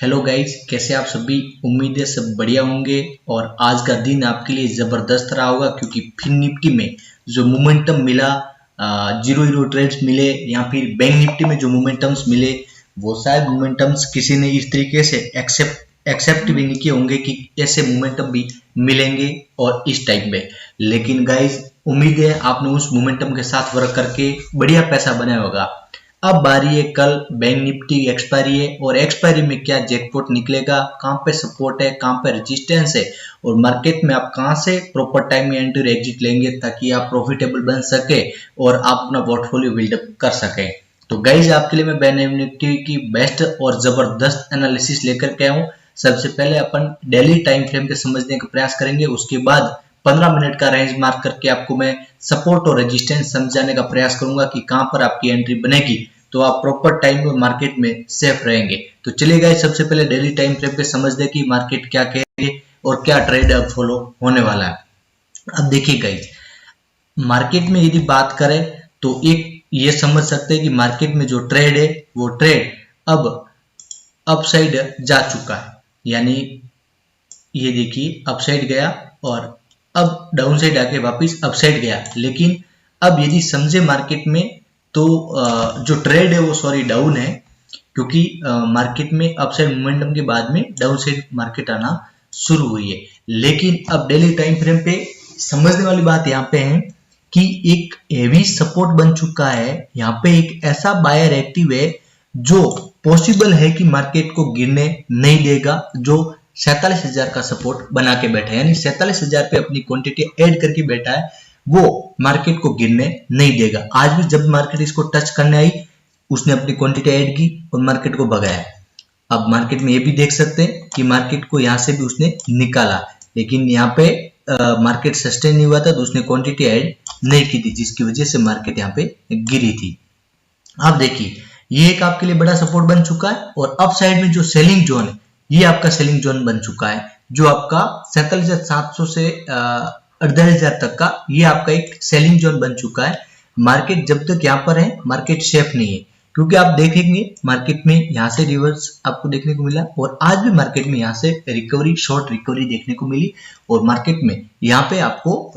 Hello guys, कैसे आप सभी। उम्मीद है सब बढ़िया होंगे और आज का दिन आपके लिए जबरदस्त रहा होगा क्योंकि फिर निफ्टी में जो मोमेंटम मिला, जीरो हीरो ट्रेड्स मिले या फिर बैंक निफ्टी में जो मोमेंटम्स मिले वो शायद मोमेंटम्स किसी ने इस तरीके से एक्सेप्ट भी नहीं किए होंगे कि ऐसे मोमेंटम भी मिलेंगे और इस टाइप में। लेकिन गाइस, उम्मीद है आपने उस मोमेंटम के साथ वर्क करके बढ़िया पैसा बनाया होगा। अब बारी है कल बैंक निफ्टी एक्सपायरी है और एक्सपायरी में क्या जैकपॉट निकलेगा, कहां पे सपोर्ट है, कहां पे रेजिस्टेंस है और मार्केट में आप कहां से प्रॉपर टाइम में एंट्री एग्जिट लेंगे ताकि आप प्रॉफिटेबल बन सके और आप अपना पोर्टफोलियो बिल्डअप कर सके। तो गाइज, आपके लिए मैं बैंक निफ्टी की बेस्ट और जबरदस्त एनालिसिस लेकर के आया हूं। सबसे पहले अपन डेली टाइम फ्रेम के समझने का प्रयास करेंगे, उसके बाद 15 मिनट का रेंज मार्क करके आपको मैं सपोर्ट और रेजिस्टेंस समझाने का प्रयास करूंगा कि कहां पर आपकी एंट्री बनेगी तो आप प्रॉपर टाइम में मार्केट में सेफ रहेंगे। तो चलिए गाइस, सबसे पहले डेली टाइम फ्रेम पे समझ दे कि मार्केट क्या कह रही है और क्या ट्रेड अब फॉलो होने वाला है। अब देखिए गाइस, मार्केट में यदि बात करें तो एक ये समझ सकते हैं कि मार्केट में जो ट्रेड है वो ट्रेड अब अपसाइड जा चुका है, यानी ये देखिए अपसाइड गया और अब डाउन साइड आके वापस अपसाइड गया। लेकिन अब यदि समझे मार्केट में तो जो ट्रेड है वो डाउन है, क्योंकि मार्केट में अपसाइड मोमेंटम के बाद में डाउन साइड मार्केट आना शुरू हुई है। लेकिन अब डेली टाइम फ्रेम पे समझने वाली बात यहाँ पे है कि एक हेवी सपोर्ट बन चुका है। यहाँ पे एक ऐसा बायर एक्टिव है जो पॉसिबल है कि मार्केट को गिरने नहीं देगा, जो 47,000 का सपोर्ट बना के बैठा है, यानी 47,000 पे अपनी क्वांटिटी ऐड करके बैठा है, वो मार्केट को गिरने नहीं देगा। आज भी जब मार्केट इसको टच करने आई उसने अपनी क्वांटिटी ऐड की और मार्केट को भगाया। अब मार्केट में ये भी देख सकते हैं कि मार्केट को यहाँ से भी उसने निकाला, लेकिन यहाँ पे मार्केट सस्टेन नहीं हुआ था तो उसने क्वांटिटी ऐड नहीं की थी, जिसकी वजह से मार्केट यहाँ पे गिरी थी। अब देखिए, ये एक आपके लिए बड़ा सपोर्ट बन चुका है और अप साइड में जो सेलिंग जोन है ये आपका सेलिंग जोन बन चुका है, जो आपका 47,700 से 48,000 तक का ये आपका एक सेलिंग जोन बन चुका है। मार्केट जब तक यहाँ पर है मार्केट सेफ नहीं है, क्योंकि आप देखेंगे मार्केट में यहाँ से रिवर्स आपको देखने को मिला और आज भी मार्केट में यहाँ से रिकवरी, शॉर्ट रिकवरी देखने को मिली और मार्केट में यहाँ पे आपको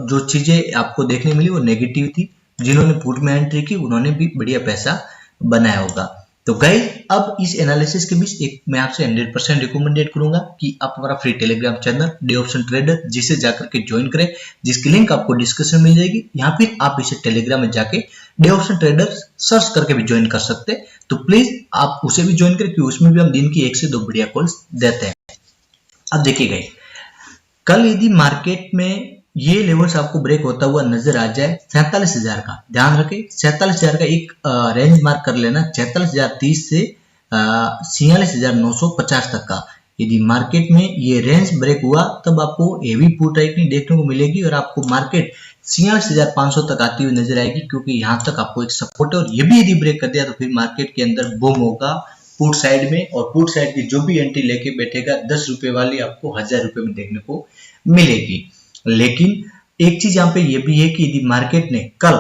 जो चीजें आपको देखने मिली वो नेगेटिव थी। जिन्होंने पुट में एंट्री की उन्होंने भी बढ़िया पैसा बनाया होगा। तो गाइस, अब इस एनालिसिस के बीच एक मैं आपसे 100% रिकमेंडेड करूंगा कि आप हमारा free Telegram channel day option trader जिसे जाकर के ज्वाइन करें, जिसकी लिंक आपको डिस्क्रिप्शन में मिल जाएगी, या फिर आप इसे टेलीग्राम में जाके डे ऑप्शन ट्रेडर सर्च करके भी ज्वाइन कर सकते हैं। तो प्लीज आप उसे भी ज्वाइन करें क्योंकि उसमें भी हम दिन की 1 से 2 बढ़िया कॉल्स देते हैं। अब देखिए गाइस, कल यदि मार्केट में ये लेवल्स आपको ब्रेक होता हुआ नजर आ जाए 47,000 का, ध्यान रखें 47,000 का एक रेंज मार्क कर लेना, 46,030 से 46,950 तक का। यदि मार्केट में ये रेंज ब्रेक हुआ तब आपको हेवी पुट राइटिंग देखने को मिलेगी और आपको मार्केट 46,500 तक आती हुई नजर आएगी, क्योंकि यहाँ तक आपको एक सपोर्ट है। और ये भी यदि ब्रेक कर दिया तो फिर मार्केट के अंदर बूम होगा पुट साइड में, और पुट साइड की जो भी एंट्री लेके बैठेगा 10 रुपए वाली आपको 1000 रुपए में देखने को मिलेगी। लेकिन एक चीज यहाँ पे ये भी है कि यदि मार्केट ने कल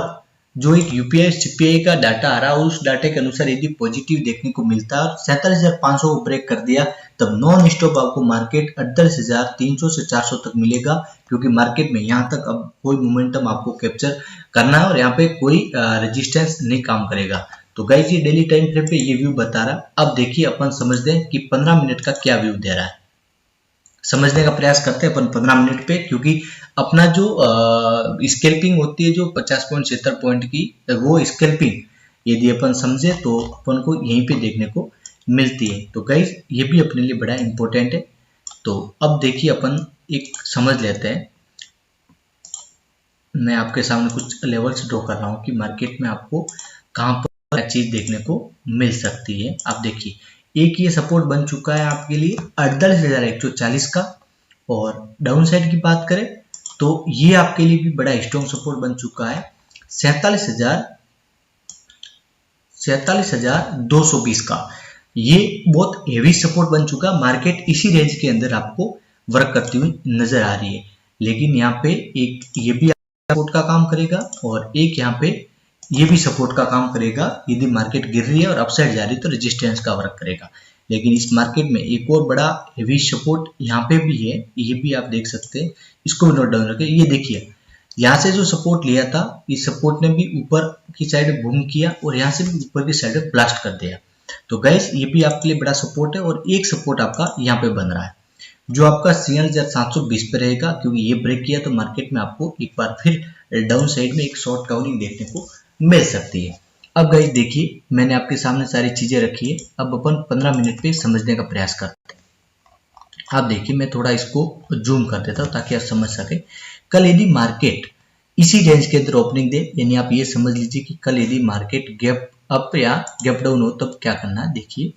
जो एक यूपीआई सीपीआई का डाटा आ रहा है उस डाटे के अनुसार यदि पॉजिटिव देखने को मिलता है और 47,500 को ब्रेक कर दिया तब नॉन स्टॉप आपको मार्केट 48,300 से 400 तक मिलेगा, क्योंकि मार्केट में यहाँ तक अब कोई मोमेंटम आपको कैप्चर करना है और यहाँ पे कोई रेजिस्टेंस नहीं काम करेगा। तो गाइस, ये डेली टाइम फ्रेम पे ये व्यू बता रहा। अब देखिए अपन समझते हैं कि 15 मिनट का क्या व्यू दे रहा है, समझने का प्रयास करते हैं अपन 15 मिनट पे, क्योंकि अपना जो स्कैल्पिंग होती है जो 50.70 पॉइंट की, वो स्कैल्पिंग यदि अपन समझे तो अपन को यहीं पे देखने को मिलती है। तो गाइस, ये भी अपने लिए बड़ा इंपॉर्टेंट है। तो अब देखिए अपन एक समझ लेते हैं, मैं आपके सामने कुछ लेवल्स ड्रॉ कर रहा हूँ कि मार्केट में आपको कहाँ पर क्या चीज देखने को मिल सकती है। आप देखिए, एक ये सपोर्ट बन चुका है आपके लिए 48,140 का, और डाउन साइड की बात करें तो ये आपके लिए भी बड़ा स्ट्रॉन्ग सपोर्ट बन चुका है 47,220 का। ये बहुत हेवी सपोर्ट बन चुका है। मार्केट इसी रेंज के अंदर आपको वर्क करती हुई नजर आ रही है, लेकिन यहाँ पे एक ये भी सपोर्ट का काम करेगा और एक यहाँ पे ये भी सपोर्ट का काम करेगा। यदि मार्केट गिर रही है और अपसाइड जा रही है तो रेजिस्टेंस का वर्क करेगा। लेकिन इस मार्केट में एक और बड़ा हेवी सपोर्ट यहाँ पे भी है, ये भी आप देख सकते हैं, इसको भी नोट डाउन रखें। ये देखिए यहाँ से जो सपोर्ट लिया था, इस सपोर्ट ने भी ऊपर की साइड बूम किया और यहाँ से भी ऊपर की साइड ब्लास्ट कर दिया। तो गाइस ये भी आपके लिए बड़ा सपोर्ट है और एक सपोर्ट आपका यहाँ पे बन रहा है जो आपका 46,720 पे रहेगा, क्योंकि ये ब्रेक किया तो मार्केट में आपको एक बार फिर डाउन साइड में एक शॉर्ट कवरिंग देखने को मिल सकती है। अब गाइस देखिए मैंने आपके सामने सारी चीजें रखी है, अब अपन 15 मिनट पे समझने का प्रयास करते हैं। आप देखिए मैं थोड़ा इसको जूम कर देता हूँ ताकि आप समझ सके। कल यदि मार्केट इसी रेंज के अंदर ओपनिंग दे, यानी आप ये समझ लीजिए कि कल यदि मार्केट गैप अप या गैप डाउन हो तब क्या करना है। देखिए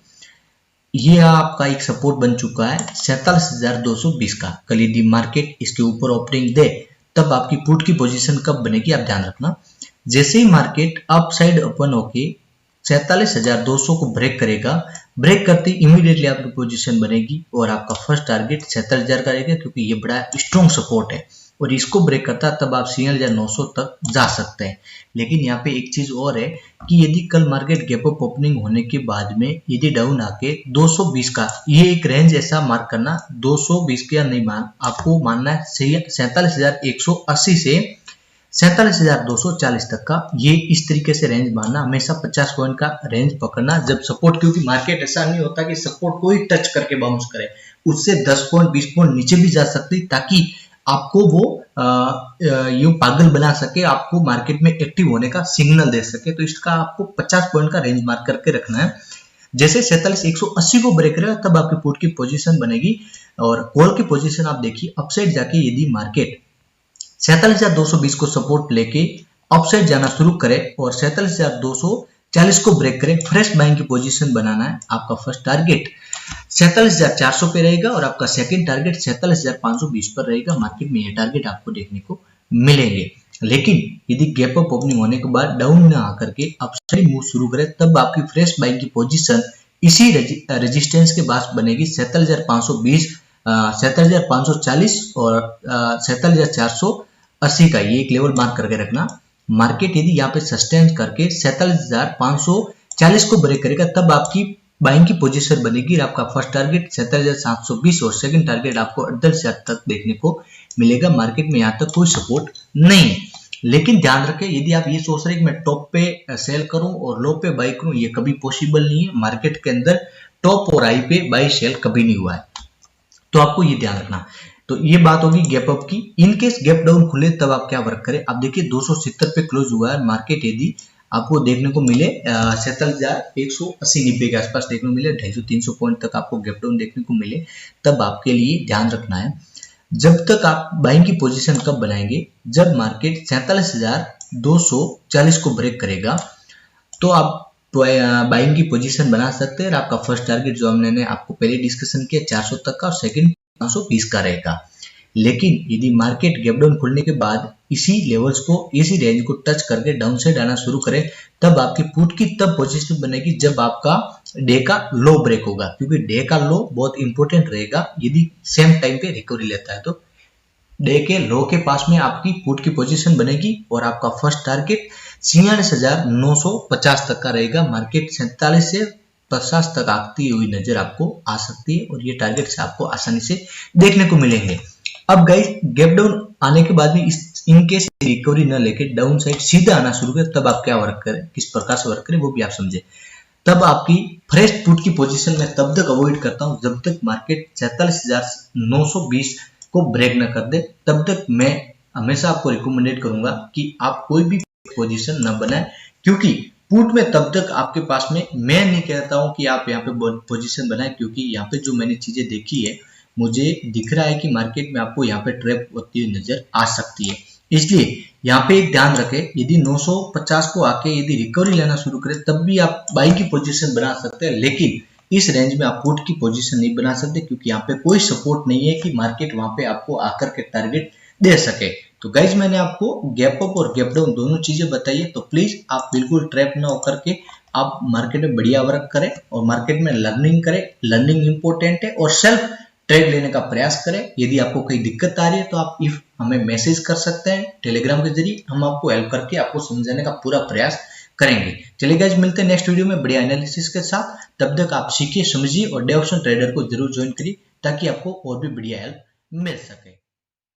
ये आपका एक सपोर्ट बन चुका है 47,220 का। कल यदि मार्केट इसके ऊपर ओपनिंग दे तब आपकी पुट की पोजीशन कब बनेगी आप ध्यान रखना। जैसे ही मार्केट अप साइड ओपन होके 47,200 को ब्रेक करेगा, ब्रेक करते ही इमीडिएटली आपकी पोजीशन बनेगी और आपका फर्स्ट टारगेट 47,000 का रहेगा, क्योंकि ये बड़ा स्ट्रॉन्ग सपोर्ट है और इसको ब्रेक करता है तब आप 46,900 तक जा सकते हैं। लेकिन यहाँ पे एक चीज और है कि यदि कल मार्केट गैप अप ओपनिंग होने के बाद में यदि डाउन आके 220 का, ये एक रेंज ऐसा मार्क करना 220 का नहीं आपको मानना है 47,180 से 47,240 तक का, ये इस तरीके से रेंज मानना, हमेशा 50 पॉइंट का रेंज पकड़ना जब सपोर्ट, क्योंकि मार्केट ऐसा नहीं होता कि सपोर्ट को ही टच करके बाउंस करे, उससे 10 पॉइंट 20 पॉइंट नीचे भी जा सकती ताकि आपको वो यूं पागल बना सके, आपको मार्केट में एक्टिव होने का सिग्नल दे सके। तो इसका आपको 50 पॉइंट का रेंज मार्क करके रखना है। जैसे 47,180 को ब्रेक करेगा तब आपकी पुट की पोजीशन बनेगी और कॉल की पोजीशन आप देखिए अपसाइड जाके यदि मार्केट 47,220 को सपोर्ट लेके अपसाइड जाना शुरू करे और 47,240 को ब्रेक करे, फ्रेश बाइंग की पोजीशन बनाना है। आपका फर्स्ट टारगेट 47,400 पे रहेगा और आपका सेकंड टारगेट 47,520 पर रहेगा। मार्केट में ये टारगेट आपको देखने को मिलेंगे। लेकिन यदि गैप अप ओपनिंग होने के बाद डाउन ना आकर के अपसाइड मूव शुरू करे तब आपकी फ्रेश बाइंग की पोजीशन इसी रेजिस्टेंस के पास बनेगी 47,520, 47,540 और 47,480 का, ये एक लेवल मार्क करके रखना। मार्केट यदि यहाँ पे सस्टेन करके 47,540 को ब्रेक करेगा तब आपकी बाइंग की पोजीशन बनेगी और आपका फर्स्ट टारगेट 47,720 और सेकंड टारगेट आपको 48,000 तक देखने को मिलेगा। मार्केट में यहाँ तक कोई सपोर्ट नहीं है। लेकिन ध्यान रखें यदि आप ये सोच रहे हैं कि मैं टॉप पे सेल करूं और लो पे बाई करूं, ये कभी पॉसिबल नहीं है। मार्केट के अंदर टॉप और हाई पे बाई सेल कभी नहीं हुआ है, तो आपको ये ध्यान रखना। तो ये बात होगी गैप अप की। इनकेस गैप डाउन खुले तब आप क्या वर्क करें। आप देखिए 270 पे क्लोज हुआ है मार्केट, यदि आपको देखने को मिले 47,180-90 के आसपास देखने को मिले, 250-300 पॉइंट तक आपको गैप डाउन देखने को मिले, तब आपके लिए ध्यान रखना है जब तक आप बाइंग की पोजीशन कब बनाएंगे, जब मार्केट 47,240 को ब्रेक करेगा तो आप बाइंग की पोजीशन बना सकते हैं। और आपका फर्स्ट टारगेट जो हमने आपको पहले डिस्कशन किया 400 तक का और सेकंड 520 का रहेगा। लेकिन यदि मार्केट गैप डाउन खुलने के बाद इसी लेवल्स को, इसी रेंज को टच करके डाउन साइड आना शुरू करे तब आपकी पुट की तब पोजीशन बनेगी जब आपका डे का लो ब्रेक होगा, क्योंकि डे का लो बहुत इंपॉर्टेंट रहेगा। यदि सेम टाइम पे रिकवरी लेता है तो डे के लो के पास में आपकी पुट की पोजीशन बनेगी और आपका फर्स्ट टारगेट 46,950 तक का रहेगा। मार्केट 47 से 50 तक आती हुई नजर आपको आ सकती है और ये टारगेट से आपको आसानी से देखने को मिलेंगे। अब गाइस गैप डाउन आने के बाद भी इनकेस रिकवरी न लेके डाउन साइड सीधा आना शुरू करे तब आप क्या वर्क करें, किस प्रकार से वर्क करें वो भी आप समझे। तब आपकी फ्रेश पुट की पोजीशन में तब तक अवॉइड करता हूं जब तक मार्केट 47,920 को ब्रेक न कर दे। तब तक मैं हमेशा आपको रिकमेंडेड करूंगा कि आप कोई भी पोजीशन न बनाए, क्योंकि पुट में तब तक आपके पास में, मैं नहीं कहता हूं कि आप यहाँ पे पोजीशन बनाए, क्योंकि यहाँ पे जो मैंने चीजें देखी है मुझे दिख रहा है कि मार्केट में आपको यहाँ पे ट्रैप होती हुई नजर आ सकती है। इसलिए यहाँ पे एक ध्यान रखें, यदि 950 को आके यदि रिकवरी लेना शुरू करें तब भी आप बाई की पोजीशन बना सकते हैं, लेकिन इस रेंज में आप पुट की पोजीशन नहीं बना सकते, क्योंकि यहाँ पे कोई सपोर्ट नहीं है कि मार्केट वहां पे आपको आकर के टारगेट दे सके। तो गाइज मैंने आपको गैप अप और गैप डाउन दोनों चीजें बताई है, तो प्लीज आप बिल्कुल ट्रैप ना होकर के आप मार्केट में बढ़िया वर्क करें और मार्केट में लर्निंग करें। लर्निंग इंपॉर्टेंट है और सेल्फ ट्रेड लेने का प्रयास करें। यदि आपको कोई दिक्कत आ रही है तो आप इफ हमें मैसेज कर सकते हैं टेलीग्राम के जरिए, हम आपको हेल्प करके आपको समझाने का पूरा प्रयास करेंगे। चलिए गाइज मिलते हैं नेक्स्ट वीडियो में बढ़िया एनालिसिस के साथ। तब तक आप सीखिए, समझिए और डे ऑप्शन ट्रेडर को जरूर ज्वाइन करिए ताकि आपको और भी बढ़िया हेल्प मिल सके।